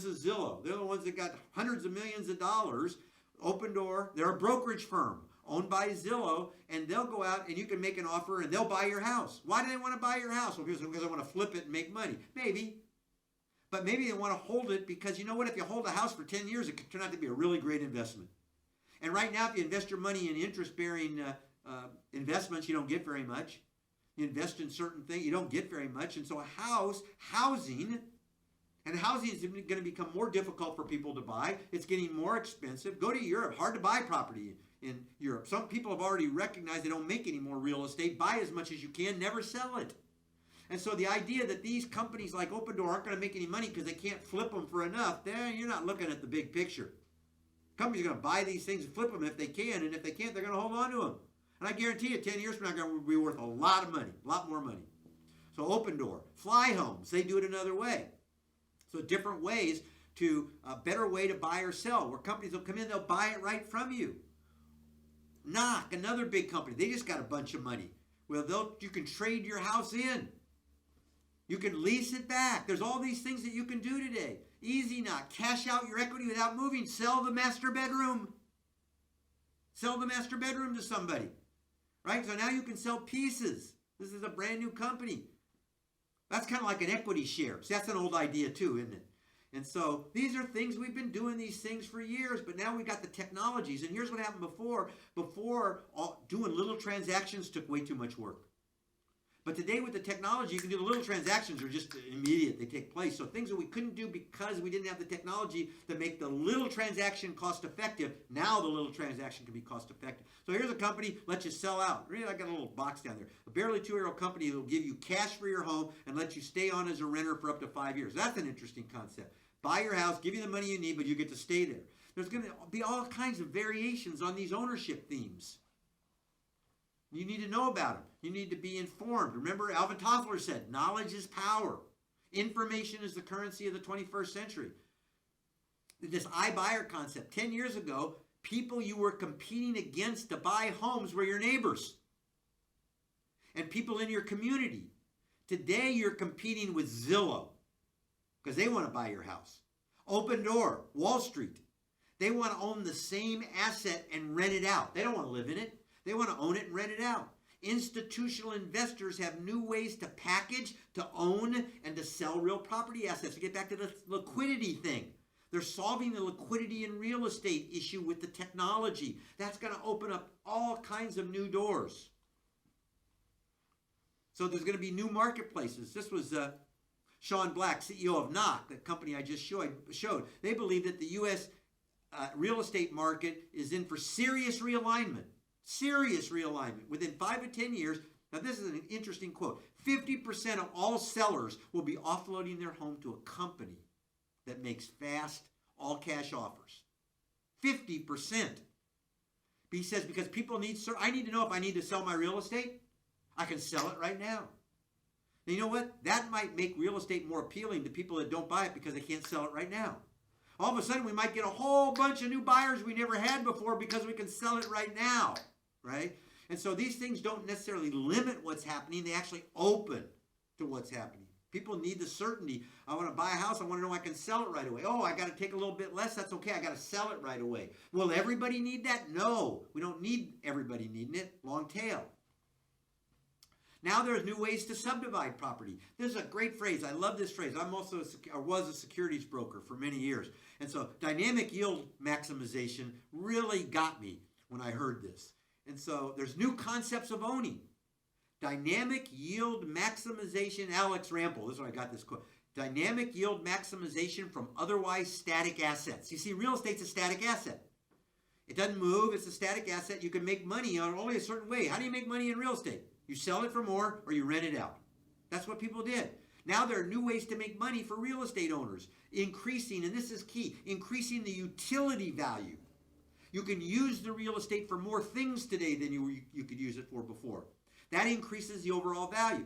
is Zillow. They're the ones that got hundreds of millions of dollars. Open Door, they're a brokerage firm owned by Zillow, and they'll go out and you can make an offer and they'll buy your house. Why do they want to buy your house? Well, because they want to flip it and make money. Maybe. But maybe they want to hold it because you know what? If you hold a house for 10 years, it could turn out to be a really great investment. And right now, if you invest your money in interest-bearing investments, you don't get very much. You invest in certain things, you don't get very much. And so housing is going to become more difficult for people to buy. It's getting more expensive. Go to Europe. Hard to buy property in Europe. Some people have already recognized they don't make any more real estate. Buy as much as you can, never sell it. And so the idea that these companies like Open Door aren't going to make any money because they can't flip them for enough, then you're not looking at the big picture. Companies are going to buy these things and flip them if they can, and if they can't, they're going to hold on to them. And I guarantee you, 10 years from now, they're going to be worth a lot of money, a lot more money. So Open Door, Fly Homes, they do it another way. So different ways to, a better way to buy or sell, where companies will come in, they'll buy it right from you. Knock, another big company, they just got a bunch of money. Well, you can trade your house in. You can lease it back. There's all these things that you can do today. Easy Knock, cash out your equity without moving. Sell the master bedroom. Sell the master bedroom to somebody. Right? So now you can sell pieces. This is a brand new company. That's kind of like an equity share. See, that's an old idea too, isn't it? And so these are things, we've been doing these things for years, but now we've got the technologies. And here's what happened before. Before, doing little transactions took way too much work. But today with the technology, you can do the little transactions are just immediate. They take place. So things that we couldn't do because we didn't have the technology that make the little transaction cost effective, now the little transaction can be cost effective. So here's a company, lets you sell out. Really, I got a little box down there. A barely 2-year-old company that will give you cash for your home and let you stay on as a renter for up to 5 years. That's an interesting concept. Buy your house, give you the money you need, but you get to stay there. There's going to be all kinds of variations on these ownership themes. You need to know about them. You need to be informed. Remember, Alvin Toffler said, knowledge is power. Information is the currency of the 21st century. This iBuyer concept. 10 years ago, people you were competing against to buy homes were your neighbors and people in your community. Today, you're competing with Zillow because they want to buy your house. Open Door, Wall Street. They want to own the same asset and rent it out. They don't want to live in it. They want to own it and rent it out. Institutional investors have new ways to package, to own, and to sell real property assets. To get back to the liquidity thing. They're solving the liquidity in real estate issue with the technology. That's going to open up all kinds of new doors. So there's going to be new marketplaces. This was Sean Black, CEO of Knock, the company I just showed. They believe that the U.S. Real estate market is in for serious realignment. Serious realignment. Within 5 to 10 years, now this is an interesting quote, 50% of all sellers will be offloading their home to a company that makes fast, all-cash offers. 50%. But he says, because people I need to know if I need to sell my real estate, I can sell it right now. And you know what? That might make real estate more appealing to people that don't buy it because they can't sell it right now. All of a sudden, we might get a whole bunch of new buyers we never had before because we can sell it right now. Right? And so these things don't necessarily limit what's happening. They actually open to what's happening. People need the certainty. I want to buy a house. I want to know I can sell it right away. Oh, I got to take a little bit less. That's okay. I got to sell it right away. Will everybody need that? No. We don't need everybody needing it. Long tail. Now there's new ways to subdivide property. This is a great phrase. I love this phrase. I'm also was a securities broker for many years. And so dynamic yield maximization really got me when I heard this. And so there's new concepts of owning. Dynamic yield maximization, Alex Rampel, this is where I got this quote. Dynamic yield maximization from otherwise static assets. You see, real estate's a static asset. It doesn't move, it's a static asset. You can make money on only a certain way. How do you make money in real estate? You sell it for more or you rent it out. That's what people did. Now there are new ways to make money for real estate owners. Increasing, and this is key, increasing the utility value. You can use the real estate for more things today than you could use it for before. That increases the overall value.